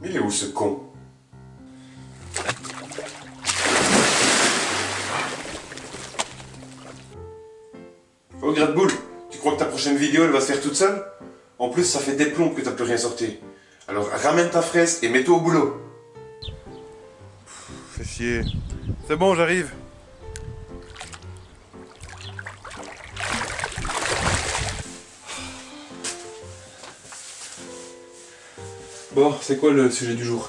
Il est où ce con? Oh Gradboule, tu crois que ta prochaine vidéo elle va se faire toute seule? En plus ça fait des plombes que t'as plus rien sorti. Alors ramène ta fraise et mets-toi au boulot. Fais chier. C'est bon, j'arrive. Bon, c'est quoi le sujet du jour?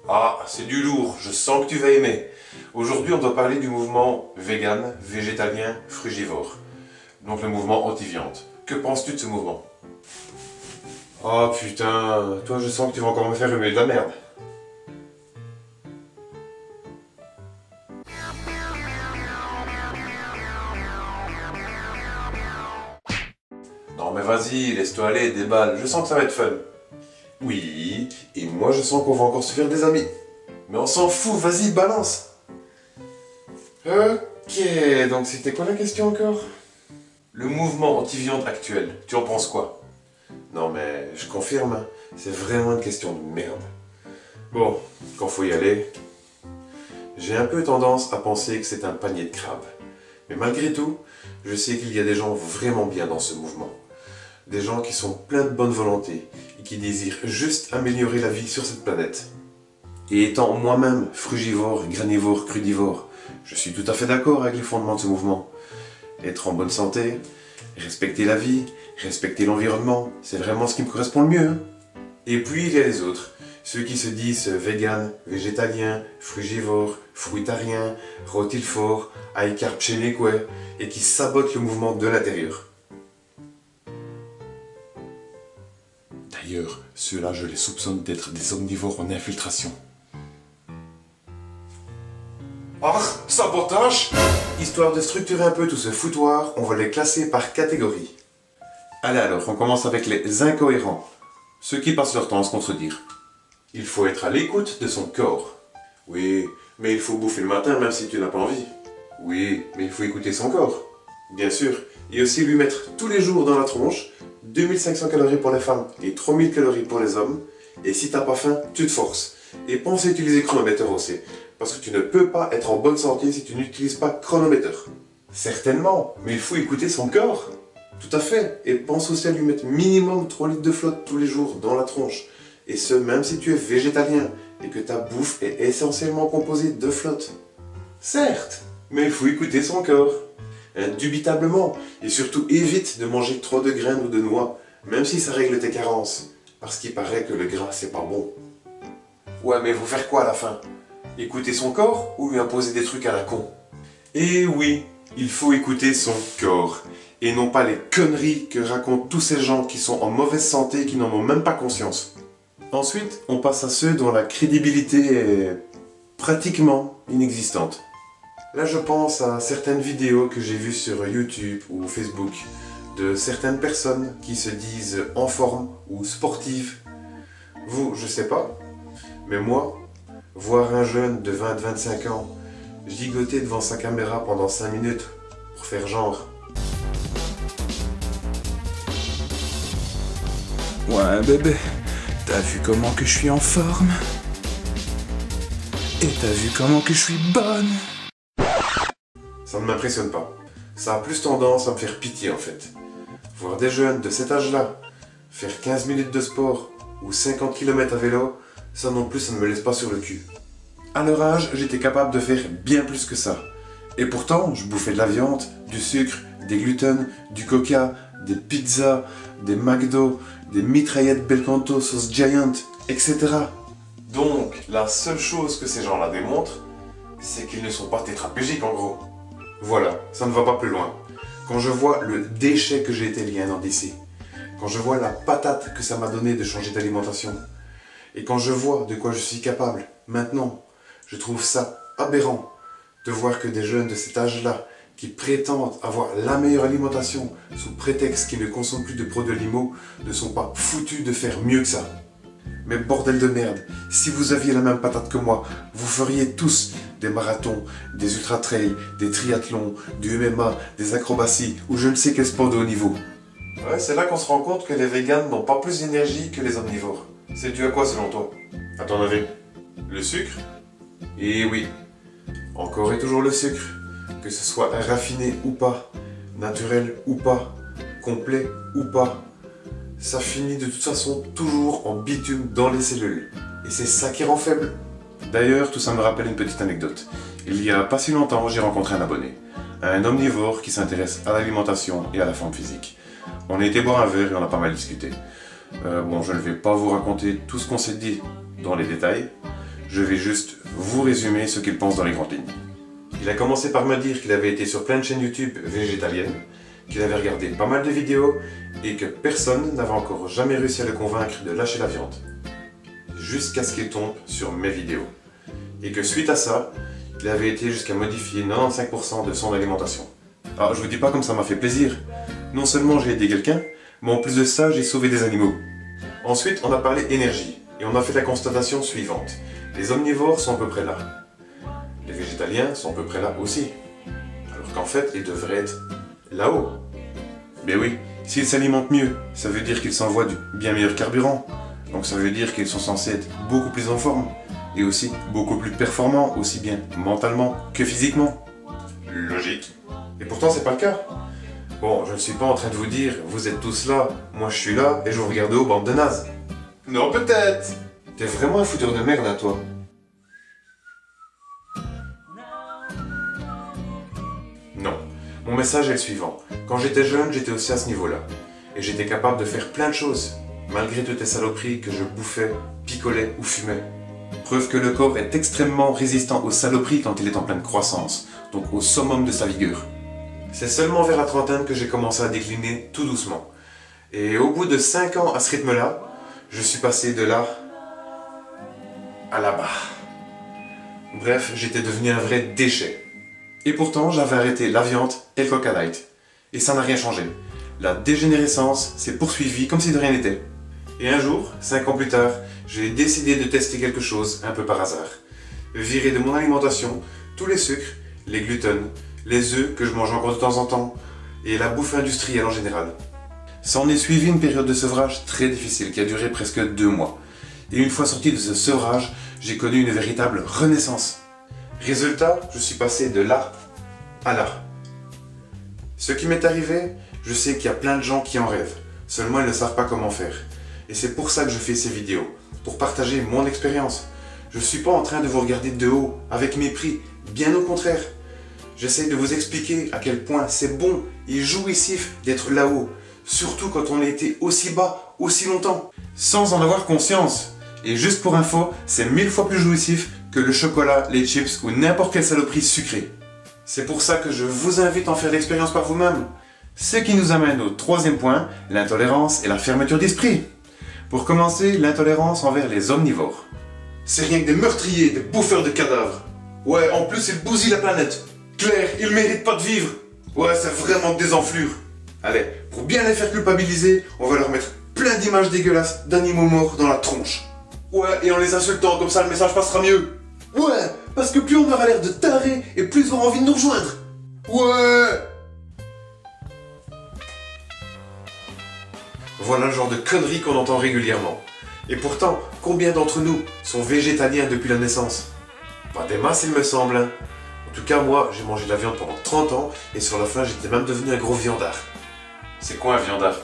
Ah, c'est du lourd, je sens que tu vas aimer. Aujourd'hui, on doit parler du mouvement vegan, végétalien, frugivore. Donc le mouvement anti-viande. Que penses-tu de ce mouvement? Oh putain, toi je sens que tu vas encore me faire remuer de la merde. Non mais vas-y, laisse-toi aller, déballe, je sens que ça va être fun. Oui, et moi je sens qu'on va encore se faire des amis. Mais on s'en fout, vas-y, balance. Ok, donc c'était quoi la question encore? Le mouvement anti-viande actuel, tu en penses quoi? Non mais je confirme, hein, c'est vraiment une question de merde. Bon, quand faut y aller, j'ai un peu tendance à penser que c'est un panier de crabes. Mais malgré tout, je sais qu'il y a des gens vraiment bien dans ce mouvement. Des gens qui sont pleins de bonne volonté et qui désirent juste améliorer la vie sur cette planète. Et étant moi-même frugivore, granivore, crudivore, je suis tout à fait d'accord avec les fondements de ce mouvement. Être en bonne santé, respecter la vie, respecter l'environnement, c'est vraiment ce qui me correspond le mieux. Hein. Et puis il y a les autres, ceux qui se disent vegan, végétalien, frugivore, fruitarien, rotilfort, aïcarp cheneque, et qui sabotent le mouvement de l'intérieur. D'ailleurs, ceux-là, je les soupçonne d'être des omnivores en infiltration. Ah, sabotage! Histoire de structurer un peu tout ce foutoir, on va les classer par catégorie. Allez alors, on commence avec les incohérents. Ceux qui passent leur temps à se contredire. Il faut être à l'écoute de son corps. Oui, mais il faut bouffer le matin même si tu n'as pas envie. Oui, mais il faut écouter son corps. Bien sûr, et aussi lui mettre tous les jours dans la tronche 2500 calories pour les femmes et 3000 calories pour les hommes. Et si t'as pas faim, tu te forces. Et pense à utiliser chronomètre aussi. Parce que tu ne peux pas être en bonne santé si tu n'utilises pas chronomètre. Certainement, mais il faut écouter son corps. Tout à fait. Et pense aussi à lui mettre minimum 3 litres de flotte tous les jours dans la tronche. Et ce, même si tu es végétalien et que ta bouffe est essentiellement composée de flotte. Certes, mais il faut écouter son corps. Indubitablement. Et surtout évite de manger trop de graines ou de noix, même si ça règle tes carences. Parce qu'il paraît que le gras c'est pas bon. Ouais, mais vous faire quoi à la fin? Écouter son corps ou lui imposer des trucs à la con? Et oui, il faut écouter son corps. Et non pas les conneries que racontent tous ces gens qui sont en mauvaise santé et qui n'en ont même pas conscience. Ensuite, on passe à ceux dont la crédibilité est pratiquement inexistante. Là, je pense à certaines vidéos que j'ai vues sur YouTube ou Facebook de certaines personnes qui se disent en forme ou sportives. Vous, je sais pas, mais moi, voir un jeune de 20-25 ans gigoter devant sa caméra pendant 5 minutes pour faire genre. Ouais bébé, t'as vu comment que je suis en forme? Et t'as vu comment que je suis bonne? Ça ne m'impressionne pas. Ça a plus tendance à me faire pitié en fait. Voir des jeunes de cet âge-là faire 15 minutes de sport ou 50 km à vélo, ça non plus ça ne me laisse pas sur le cul. À leur âge, j'étais capable de faire bien plus que ça. Et pourtant, je bouffais de la viande, du sucre, des gluten, du coca, des pizzas, des McDo, des mitraillettes Belcanto sauce Giant, etc. Donc, la seule chose que ces gens-là démontrent, c'est qu'ils ne sont pas tétraplégiques en gros. Voilà, ça ne va pas plus loin. Quand je vois le déchet que j'ai été lié à un an d'ici, quand je vois la patate que ça m'a donné de changer d'alimentation, et quand je vois de quoi je suis capable maintenant, je trouve ça aberrant de voir que des jeunes de cet âge-là, qui prétendent avoir la meilleure alimentation sous prétexte qu'ils ne consomment plus de produits animaux, ne sont pas foutus de faire mieux que ça. Mais bordel de merde, si vous aviez la même patate que moi, vous feriez tous des marathons, des ultra-trails, des triathlons, du MMA, des acrobaties ou je ne sais quel sport de haut niveau. Ouais, c'est là qu'on se rend compte que les véganes n'ont pas plus d'énergie que les omnivores. C'est dû à quoi selon toi? À ton avis? Le sucre? Et oui, encore et toujours le sucre. Que ce soit raffiné ou pas, naturel ou pas, complet ou pas, ça finit de toute façon toujours en bitume dans les cellules. Et c'est ça qui rend faible. D'ailleurs, tout ça me rappelle une petite anecdote. Il y a pas si longtemps, j'ai rencontré un abonné, un omnivore qui s'intéresse à l'alimentation et à la forme physique. On a été boire un verre et on a pas mal discuté. Bon, je ne vais pas vous raconter tout ce qu'on s'est dit dans les détails, je vais juste vous résumer ce qu'il pense dans les grandes lignes. Il a commencé par me dire qu'il avait été sur plein de chaînes YouTube végétaliennes, qu'il avait regardé pas mal de vidéos et que personne n'avait encore jamais réussi à le convaincre de lâcher la viande. Jusqu'à ce qu'il tombe sur mes vidéos. Et que suite à ça, il avait été jusqu'à modifier 95% de son alimentation. Alors je vous dis pas comme ça m'a fait plaisir. Non seulement j'ai aidé quelqu'un, mais en plus de ça j'ai sauvé des animaux. Ensuite on a parlé énergie, et on a fait la constatation suivante. Les omnivores sont à peu près là. Les végétaliens sont à peu près là aussi. Alors qu'en fait ils devraient être là-haut. Mais oui, s'ils s'alimentent mieux, ça veut dire qu'ils s'envoient du bien meilleur carburant. Donc ça veut dire qu'ils sont censés être beaucoup plus en forme. Et aussi beaucoup plus performants, aussi bien mentalement que physiquement. Logique. Et pourtant c'est pas le cas. Bon, je ne suis pas en train de vous dire, vous êtes tous là, moi je suis là, et je vous regarde aux bandes de nazes. Non, peut-être. T'es vraiment un fouteur de merde, hein, toi. Non. Mon message est le suivant. Quand j'étais jeune, j'étais aussi à ce niveau-là. Et j'étais capable de faire plein de choses, malgré toutes les saloperies que je bouffais, picolais ou fumais. Preuve que le corps est extrêmement résistant aux saloperies quand il est en pleine croissance, donc au summum de sa vigueur. C'est seulement vers la trentaine que j'ai commencé à décliner tout doucement. Et au bout de 5 ans à ce rythme-là, je suis passé de là à là-bas. Bref, j'étais devenu un vrai déchet. Et pourtant, j'avais arrêté la viande et le Coca Light. Et ça n'a rien changé. La dégénérescence s'est poursuivie comme si de rien n'était. Et un jour, 5 ans plus tard, j'ai décidé de tester quelque chose un peu par hasard. Virer de mon alimentation tous les sucres, les gluten, les œufs que je mange encore de temps en temps, et la bouffe industrielle en général. S'en est suivi une période de sevrage très difficile qui a duré presque 2 mois. Et une fois sorti de ce sevrage, j'ai connu une véritable renaissance. Résultat, je suis passé de là à là. Ce qui m'est arrivé, je sais qu'il y a plein de gens qui en rêvent, seulement ils ne savent pas comment faire. Et c'est pour ça que je fais ces vidéos, pour partager mon expérience. Je ne suis pas en train de vous regarder de haut, avec mépris, bien au contraire. J'essaie de vous expliquer à quel point c'est bon et jouissif d'être là-haut, surtout quand on a été aussi bas, aussi longtemps, sans en avoir conscience. Et juste pour info, c'est 1000 fois plus jouissif que le chocolat, les chips ou n'importe quelle saloperie sucrée. C'est pour ça que je vous invite à en faire l'expérience par vous-même. Ce qui nous amène au 3e point, l'intolérance et la fermeture d'esprit. Pour commencer, l'intolérance envers les omnivores. C'est rien que des meurtriers, des bouffeurs de cadavres. Ouais, en plus ils bousillent la planète. Claire, ils méritent pas de vivre. Ouais, c'est vraiment des enflures. Allez, pour bien les faire culpabiliser, on va leur mettre plein d'images dégueulasses d'animaux morts dans la tronche. Ouais, et en les insultant, comme ça le message passera mieux. Ouais, parce que plus on aura l'air de tarés, et plus ils auront envie de nous rejoindre. Ouais. Voilà le genre de conneries qu'on entend régulièrement. Et pourtant, combien d'entre nous sont végétaliens depuis la naissance? Pas des masses, il me semble. Hein. En tout cas, moi, j'ai mangé de la viande pendant 30 ans, et sur la fin, j'étais même devenu un gros viandard. C'est quoi un viandard?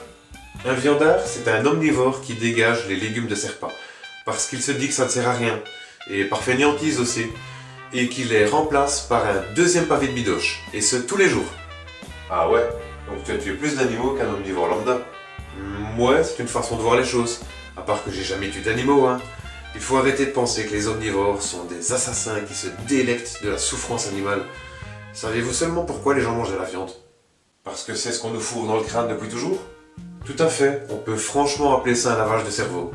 Un viandard, c'est un omnivore qui dégage les légumes de ses repas, parce qu'il se dit que ça ne sert à rien, et par fainéantise aussi, et qu'il les remplace par un 2e pavé de bidoche, et ce tous les jours. Ah ouais, donc tu as tué plus d'animaux qu'un omnivore lambda. Ouais, c'est une façon de voir les choses, à part que j'ai jamais tué d'animaux, hein. Il faut arrêter de penser que les omnivores sont des assassins qui se délectent de la souffrance animale. Savez-vous seulement pourquoi les gens mangent de la viande? Parce que c'est ce qu'on nous fourre dans le crâne depuis toujours? Tout à fait, on peut franchement appeler ça un lavage de cerveau.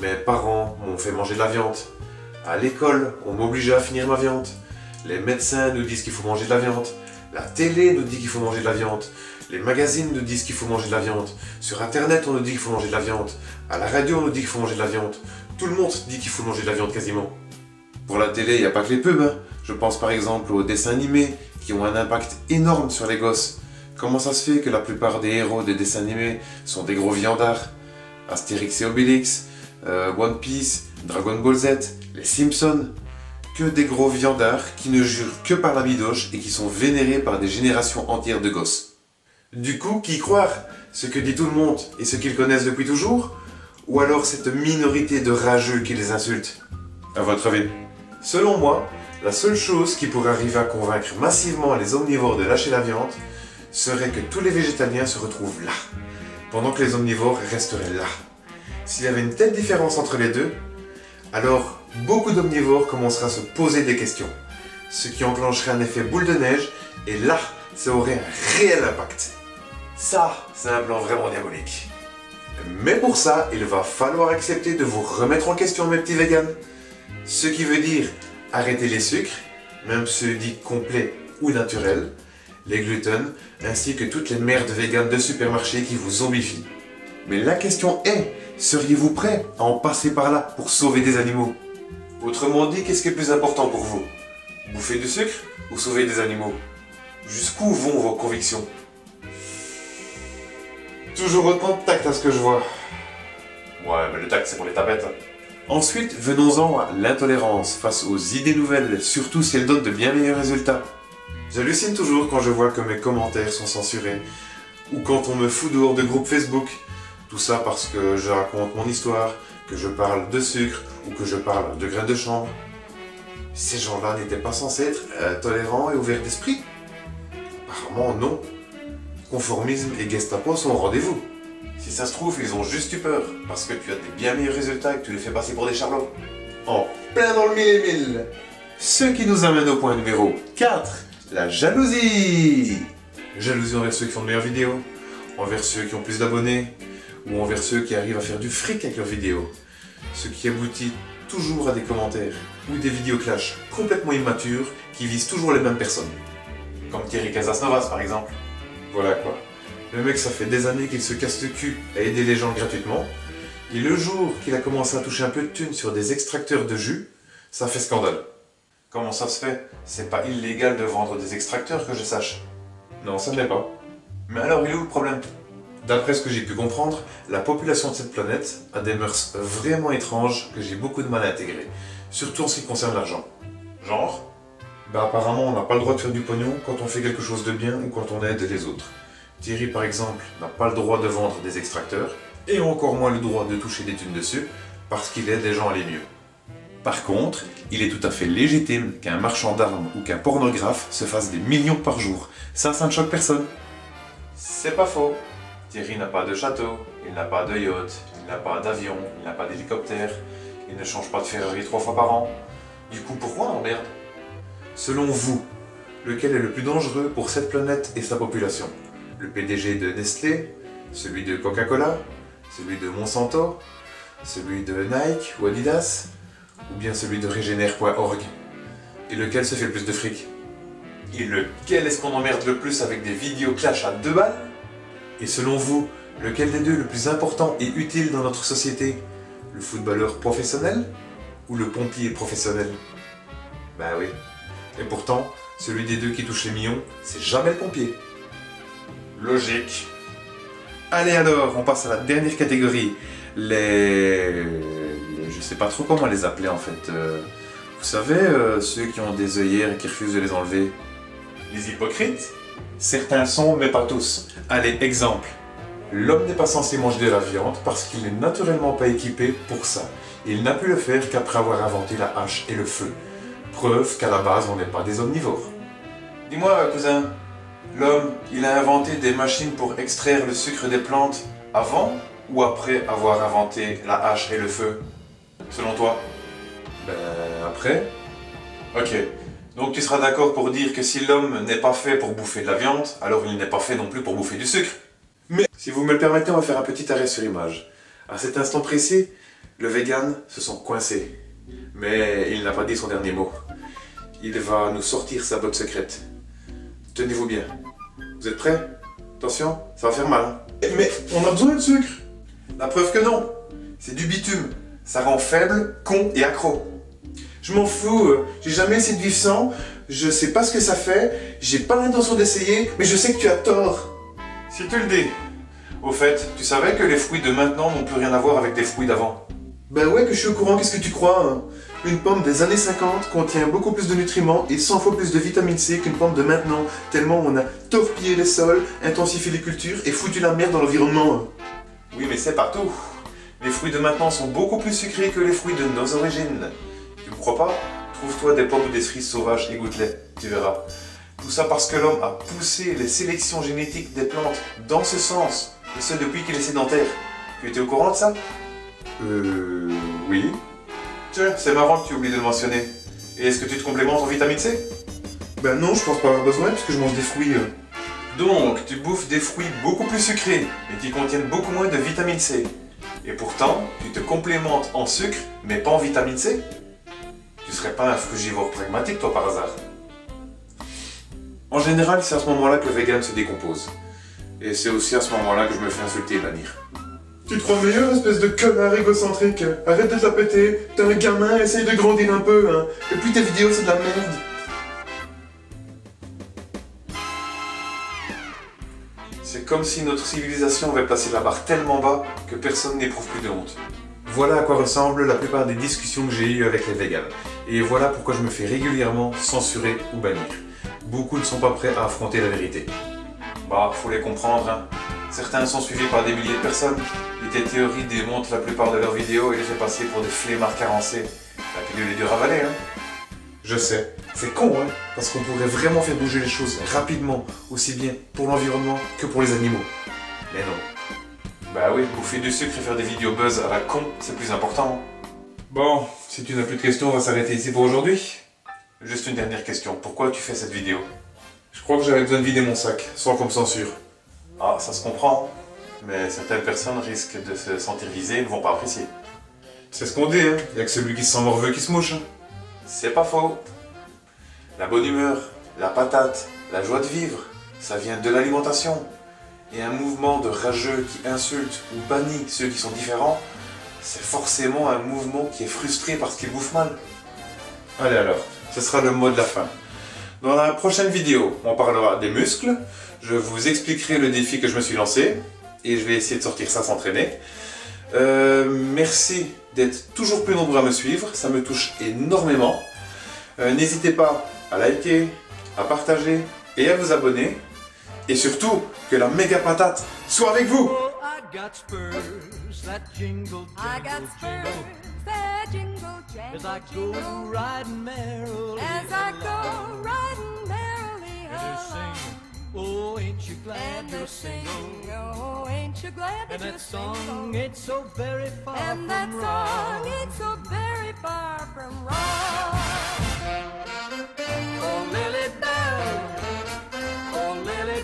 Mes parents m'ont fait manger de la viande. À l'école, on m'obligeait à finir ma viande. Les médecins nous disent qu'il faut manger de la viande. La télé nous dit qu'il faut manger de la viande. Les magazines nous disent qu'il faut manger de la viande. Sur internet, on nous dit qu'il faut manger de la viande. À la radio, on nous dit qu'il faut manger de la viande. Tout le monde dit qu'il faut manger de la viande quasiment. Pour la télé, il n'y a pas que les pubs. Hein. Je pense par exemple aux dessins animés qui ont un impact énorme sur les gosses. Comment ça se fait que la plupart des héros des dessins animés sont des gros viandards? Astérix et Obélix, One Piece, Dragon Ball Z, les Simpsons. Que des gros viandards qui ne jurent que par la bidoche et qui sont vénérés par des générations entières de gosses. Du coup, qui croire? Ce que dit tout le monde et ce qu'ils connaissent depuis toujours? Ou alors cette minorité de rageux qui les insultent? À votre avis? Selon moi, la seule chose qui pourrait arriver à convaincre massivement les omnivores de lâcher la viande serait que tous les végétaliens se retrouvent là, pendant que les omnivores resteraient là. S'il y avait une telle différence entre les deux, alors beaucoup d'omnivores commenceraient à se poser des questions, ce qui enclencherait un effet boule de neige, et là, ça aurait un réel impact. Ça, c'est un plan vraiment diabolique. Mais pour ça, il va falloir accepter de vous remettre en question, mes petits végans. Ce qui veut dire arrêter les sucres, même ceux dits complets ou naturels, les gluten, ainsi que toutes les merdes véganes de supermarché qui vous zombifient. Mais la question est, seriez-vous prêts à en passer par là pour sauver des animaux? Autrement dit, qu'est-ce qui est plus important pour vous? Bouffer du sucre ou sauver des animaux? Jusqu'où vont vos convictions? Toujours autant de tact à ce que je vois. Ouais, mais le tact c'est pour les tapettes. Ensuite, venons-en à l'intolérance face aux idées nouvelles, surtout si elles donnent de bien meilleurs résultats. J'hallucine toujours quand je vois que mes commentaires sont censurés, ou quand on me fout dehors de groupes Facebook. Tout ça parce que je raconte mon histoire, que je parle de sucre, ou que je parle de graines de chanvre. Ces gens-là n'étaient pas censés être tolérants et ouverts d'esprit? Apparemment non. Conformisme et Gestapo sont au rendez-vous. Si ça se trouve, ils ont juste eu peur, parce que tu as des bien meilleurs résultats et que tu les fais passer pour des charlots. En plein dans le mille et mille. Ce qui nous amène au point numéro 4, la jalousie. Jalousie envers ceux qui font de meilleures vidéos, envers ceux qui ont plus d'abonnés, ou envers ceux qui arrivent à faire du fric avec leurs vidéos. Ce qui aboutit toujours à des commentaires, ou des vidéos clash complètement immatures qui visent toujours les mêmes personnes. Comme Thierry Casasnovas par exemple. Voilà quoi. Le mec, ça fait des années qu'il se casse le cul à aider les gens gratuitement, et le jour qu'il a commencé à toucher un peu de thunes sur des extracteurs de jus, ça fait scandale. Comment ça se fait? C'est pas illégal de vendre des extracteurs que je sache. Non, ça ne l'est pas. Mais alors, il est où le problème? D'après ce que j'ai pu comprendre, la population de cette planète a des mœurs vraiment étranges que j'ai beaucoup de mal à intégrer, surtout en ce qui concerne l'argent. Genre? Bah apparemment on n'a pas le droit de faire du pognon quand on fait quelque chose de bien ou quand on aide les autres. Thierry par exemple n'a pas le droit de vendre des extracteurs, et encore moins le droit de toucher des thunes dessus, parce qu'il aide les gens à aller mieux. Par contre, il est tout à fait légitime qu'un marchand d'armes ou qu'un pornographe se fasse des millions par jour. Ça ne choque personne. C'est pas faux. Thierry n'a pas de château, il n'a pas de yacht, il n'a pas d'avion, il n'a pas d'hélicoptère, il ne change pas de Ferrari 3 fois par an. Du coup, pourquoi on emmerde? Selon vous, lequel est le plus dangereux pour cette planète et sa population? Le PDG de Nestlé? Celui de Coca-Cola? Celui de Monsanto? Celui de Nike ou Adidas? Ou bien celui de Regener.org? Et lequel se fait le plus de fric? Et lequel est-ce qu'on emmerde le plus avec des vidéos clash à 2 balles? Et selon vous, lequel des deux est le plus important et utile dans notre société? Le footballeur professionnel ou le pompier professionnel? Bah oui. Et pourtant, celui des deux qui touche les millions, c'est jamais le pompier. Logique. Allez alors, on passe à la dernière catégorie. Je sais pas trop comment les appeler en fait. Vous savez, ceux qui ont des œillères et qui refusent de les enlever. Les hypocrites? Certains sont, mais pas tous. Allez, exemple. L'homme n'est pas censé manger de la viande parce qu'il n'est naturellement pas équipé pour ça. Il n'a pu le faire qu'après avoir inventé la hache et le feu. Preuve qu'à la base, on n'est pas des omnivores. Dis-moi, cousin, l'homme, il a inventé des machines pour extraire le sucre des plantes avant ou après avoir inventé la hache et le feu? Selon toi? Ben, après. Ok. Donc tu seras d'accord pour dire que si l'homme n'est pas fait pour bouffer de la viande, alors il n'est pas fait non plus pour bouffer du sucre. Mais, si vous me le permettez, on va faire un petit arrêt sur image. À cet instant précis, le vegan se sent coincé. Mais il n'a pas dit son dernier mot. Il va nous sortir sa botte secrète. Tenez-vous bien. Vous êtes prêts? Attention, ça va faire mal. Hein? Mais on a besoin de sucre. La preuve que non. C'est du bitume. Ça rend faible, con et accro. Je m'en fous, j'ai jamais essayé de vivre sans, je sais pas ce que ça fait, j'ai pas l'intention d'essayer, mais je sais que tu as tort. Si tu le dis. Au fait, tu savais que les fruits de maintenant n'ont plus rien à voir avec les fruits d'avant? Ben ouais que je suis au courant, qu'est-ce que tu crois hein? Une pomme des années 50 contient beaucoup plus de nutriments et 100 fois plus de vitamine C qu'une pomme de maintenant, tellement on a torpillé les sols, intensifié les cultures et foutu la merde dans l'environnement. Hein. Oui mais c'est partout. Les fruits de maintenant sont beaucoup plus sucrés que les fruits de nos origines. Tu me crois pas? Trouve-toi des pommes ou des cerises sauvages et goûte-les, tu verras. Tout ça parce que l'homme a poussé les sélections génétiques des plantes dans ce sens, et ce depuis qu'il est sédentaire. Tu étais au courant de ça? Oui. Tiens, c'est marrant que tu oublies de le mentionner. Et est-ce que tu te complémentes en vitamine C? Ben non, je pense pas avoir besoin puisque je mange des fruits. Donc, tu bouffes des fruits beaucoup plus sucrés et qui contiennent beaucoup moins de vitamine C. Et pourtant, tu te complémentes en sucre, mais pas en vitamine C? Tu serais pas un frugivore pragmatique, toi, par hasard? En général, c'est à ce moment-là que le vegan se décompose. Et c'est aussi à ce moment-là que je me fais insulter et bannir. Tu te crois meilleur, espèce de connard égocentrique? Arrête de te la péter, t'es un gamin, essaye de grandir un peu, hein. Et puis tes vidéos, c'est de la merde. C'est comme si notre civilisation avait placé la barre tellement bas que personne n'éprouve plus de honte. Voilà à quoi ressemblent la plupart des discussions que j'ai eues avec les végans. Et voilà pourquoi je me fais régulièrement censurer ou bannir. Beaucoup ne sont pas prêts à affronter la vérité. Bah, faut les comprendre, hein. Certains sont suivis par des milliers de personnes. Et tes théories démontent la plupart de leurs vidéos et les fait passer pour des flemmards carencés. La pilule est dure à avaler, hein. Je sais, c'est con, hein, parce qu'on pourrait vraiment faire bouger les choses rapidement, aussi bien pour l'environnement que pour les animaux. Mais non. Bah oui, bouffer du sucre et faire des vidéos buzz à la con, c'est plus important. Bon, si tu n'as plus de questions, on va s'arrêter ici pour aujourd'hui. Juste une dernière question, pourquoi tu fais cette vidéo? Je crois que j'avais besoin de vider mon sac, sans qu'on me censure. Ah, ça se comprend, mais certaines personnes risquent de se sentir visées et ne vont pas apprécier. C'est ce qu'on dit, hein, il n'y a que celui qui se sent morveux qui se mouche. C'est pas faux. La bonne humeur, la patate, la joie de vivre, ça vient de l'alimentation. Et un mouvement de rageux qui insulte ou bannit ceux qui sont différents, c'est forcément un mouvement qui est frustré parce qu'il bouffe mal. Allez alors, ce sera le mot de la fin. Dans la prochaine vidéo, on parlera des muscles, je vous expliquerai le défi que je me suis lancé, et je vais essayer de sortir ça sans traîner. Merci d'être toujours plus nombreux à me suivre, ça me touche énormément. N'hésitez pas à liker, à partager et à vous abonner. Et surtout, que la méga patate soit avec vous! As I go riding merrily, and they sing, oh, ain't you glad you're single? Oh, ain't you glad that you're single? And that song ain't so very far from wrong. And that song ain't so very far from wrong. Oh, Lily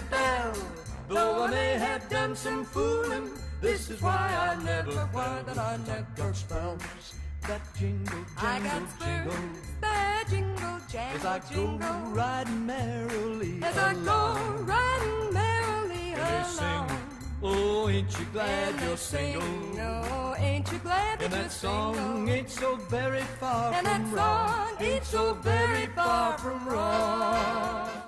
Bell, though I may have done some fooling, this is why I never cried and I never spells. That jingle, jingle, jingle, that jingle, jangle, as I go riding merrily, as I go riding merrily along. Oh, ain't you glad you're single? Oh, ain't you glad that you're single? And that song ain't so very far from wrong. And that song ain't so very far from wrong.